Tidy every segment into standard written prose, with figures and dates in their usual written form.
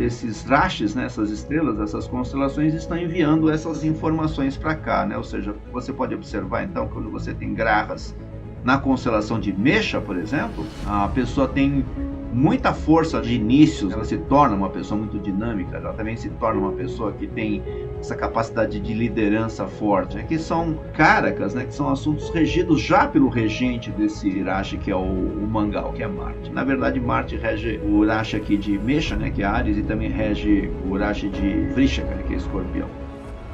esses rashis, né, essas estrelas, essas constelações estão enviando essas informações para cá, né? Ou seja, você pode observar então quando você tem grahas na constelação de Mecha, por exemplo, a pessoa tem muita força de inícios, ela se torna uma pessoa muito dinâmica, ela também se torna uma pessoa que tem essa capacidade de liderança forte, né? Que são Karakas, né? Que são assuntos regidos já pelo regente desse Rashi, que é o Mangal, que é Marte. Na verdade, Marte rege o Rashi aqui de Mecha, né? Que é Áries, e também rege o Rashi de Vrishaka, né? Que é Escorpião.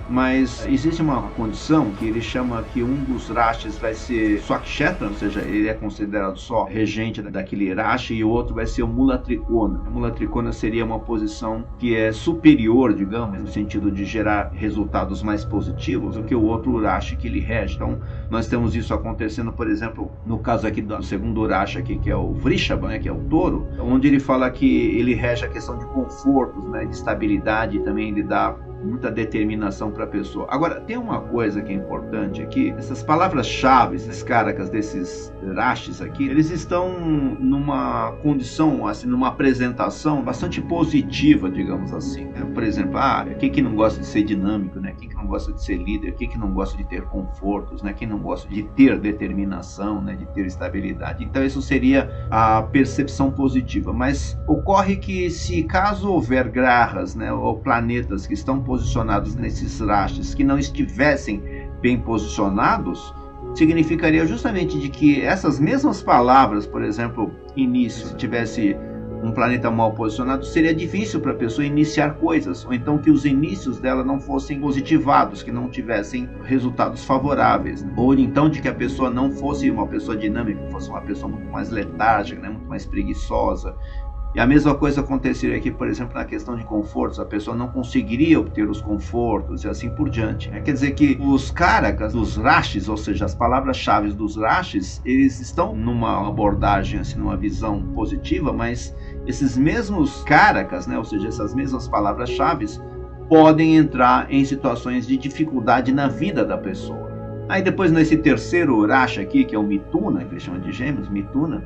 Mas existe uma condição que ele chama que um dos Rashis vai ser Swakshetra, ou seja, ele é considerado só regente daquele Rashi, e o outro vai ser o Mula Trikona. A Mula Trikona seria uma posição que é superior, digamos, no sentido de gerar resultados mais positivos do que o outro Rashi que ele rege. Então, nós temos isso acontecendo, por exemplo, no caso aqui do segundo Rashi aqui, que é o Vrishaba, né, que é o touro, onde ele fala que ele rege a questão de confortos, né, de estabilidade, e também ele dá muita determinação para a pessoa. Agora, tem uma coisa que é importante aqui, essas palavras-chave, esses Karakas desses Rashis aqui, eles estão numa condição, assim, numa apresentação bastante positiva, digamos assim. Por exemplo, quem que não gosta de ser dinâmico, né? Quem que não gosta de ser líder? Quem que não gosta de ter confortos, né? Quem não gosta de ter determinação, né? De ter estabilidade? Então, isso seria a percepção positiva. Mas ocorre que se caso houver grahas, né? Ou planetas que estão posicionados nesses rashis que não estivessem bem posicionados, significaria justamente de que essas mesmas palavras, por exemplo, início, se tivesse um planeta mal posicionado, seria difícil para a pessoa iniciar coisas, ou então que os inícios dela não fossem positivados, que não tivessem resultados favoráveis, né? Ou então de que a pessoa não fosse uma pessoa dinâmica, fosse uma pessoa muito mais letárgica, né? Muito mais preguiçosa. E a mesma coisa aconteceria aqui, por exemplo, na questão de confortos. A pessoa não conseguiria obter os confortos e assim por diante. Quer dizer que os Karakas dos Rashis, ou seja, as palavras-chave dos Rashis, eles estão numa abordagem, assim, numa visão positiva, mas esses mesmos Karakas, né, ou seja, essas mesmas palavras-chave, podem entrar em situações de dificuldade na vida da pessoa. Aí depois, nesse terceiro Rashi aqui, que é o Mituna, que eles chamam de Gêmeos, Mituna,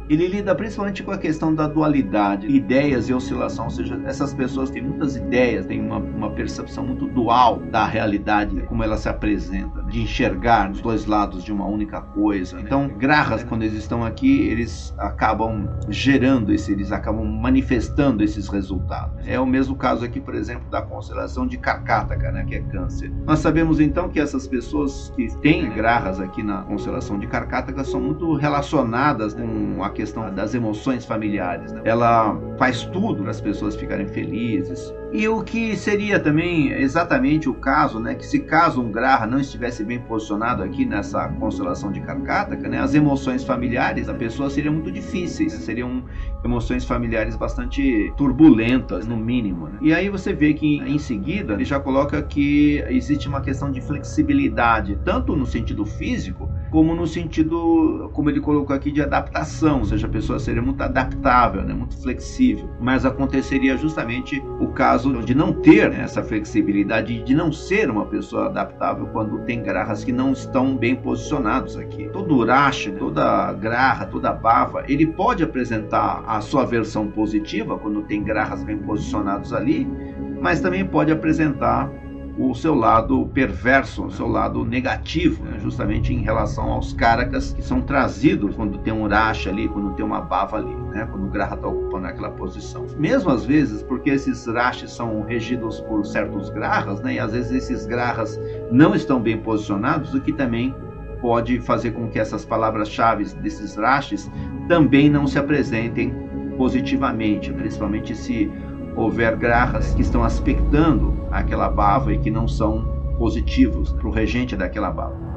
ele lida principalmente com a questão da dualidade, ideias e oscilação, ou seja, essas pessoas têm muitas ideias, têm uma percepção muito dual da realidade, como ela se apresenta, de enxergar os dois lados de uma única coisa. Então, grahas, quando eles estão aqui, eles acabam gerando eles acabam manifestando esses resultados. É o mesmo caso aqui, por exemplo, da constelação de Karkataka, né, que é Câncer. Nós sabemos então que essas pessoas que têm grahas aqui na constelação de Karkataka são muito relacionadas com a questão das emoções familiares, né? Ela faz tudo para as pessoas ficarem felizes. E o que seria também exatamente o caso, né, que se caso um graha não estivesse bem posicionado aqui nessa constelação de Karkataka, né, as emoções familiares da pessoa seriam muito difíceis, seriam emoções familiares bastante turbulentas, no mínimo, né? E aí você vê que em seguida ele já coloca que existe uma questão de flexibilidade, tanto no sentido físico, como no sentido, como ele colocou aqui, de adaptação, ou seja, a pessoa seria muito adaptável, né, muito flexível. Mas aconteceria justamente o caso de não ter, né, essa flexibilidade, de não ser uma pessoa adaptável quando tem grahas que não estão bem posicionados aqui. Todo Rashi, toda graha, toda bhava, ele pode apresentar a sua versão positiva quando tem grahas bem posicionados ali, mas também pode apresentar o seu lado perverso, o seu lado negativo, né, justamente em relação aos Karakas que são trazidos quando tem um Rashi ali, quando tem uma bhava ali, né, quando o graha está ocupando aquela posição. Mesmo às vezes, porque esses Rashis são regidos por certos grahas, né, e às vezes esses grahas não estão bem posicionados, o que também pode fazer com que essas palavras-chave desses Rashis também não se apresentem positivamente, principalmente se houver grahas que estão aspectando aquela bhava e que não são positivos para o regente daquela bhava.